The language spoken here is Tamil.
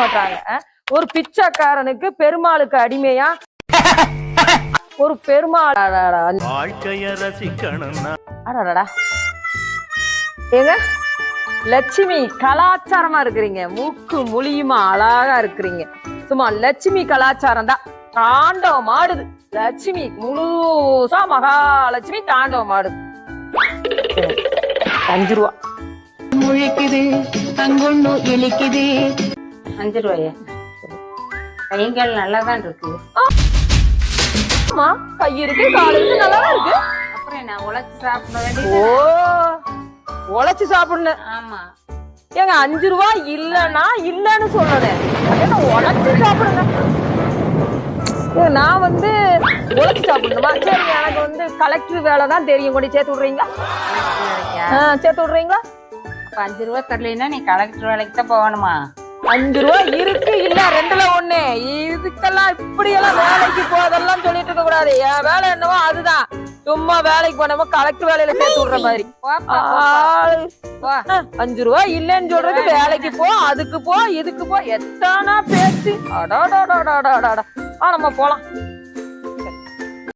மாட்டாங்க. ஒரு பிச்சைக்காரனுக்கு பெருமாளுக்கு அடிமையா ஒரு பெருமாள் வாழ்க்கைய ரசிக்கணும்னா ஏங்க லட்சுமி கலாச்சாரமா இருக்கிறீங்க, மூக்கு மொழியுமா அழகா இருக்கிறீங்க. சும்மா லட்சுமி கலாச்சாரம் தான் தாண்டவம் ஆடுது. லட்சுமி முழுசா மகாலட்சுமி தாண்டவம் ஆடுது. 5 ரூபா முழிக்குது, அங்கொன்னு இழிக்குது. 5 ரூபாயா? கைகள் நல்லாதான் இருக்கு. ஆமா, கை இருக்கு, கால் இருக்கு, நல்லாதான் இருக்கு. அப்புறம் நான் உழைச்சு சாப்பிட ஓ, வேண்டியது. உழைச்சு சாப்பிடணும். ஆமா, ஏங்க 5 ரூபா இல்லன்னா இல்லன்னு சொல்லணும். உழைச்சு சாப்பிடுங்க. நான் உழைச்சு சாப்பிடணுமா? சரி, எனக்கு கலெக்டர் வேலை தான் தெரியும். கொண்டு சேர்த்து விடுறீங்களா? சேர்த்து விடுறீங்களா? அப்ப 5 ரூபா தரலைன்னா நீ கலெக்டர் வேலைக்கு தான் போகணுமா? 5 ரூபா இருக்கு, இல்ல 2ல 1. இதுக்கெல்லாம் இப்படி எல்லாம் வேலைக்கு போதெல்லாம் சொல்லிட்டு இருக்க கூடாது. என் வேலை என்னவோ அதுதான். சும்மா வேலைக்கு போனோமோ கலெக்டர் வேலையில சேர்த்து விடுற மாதிரி. 5 ரூபா இல்லன்னு சொல்றது வேலைக்கு போ, அதுக்கு போ, இதுக்கு போ, எத்தனா பேச்சு. நம்ம போலாம்.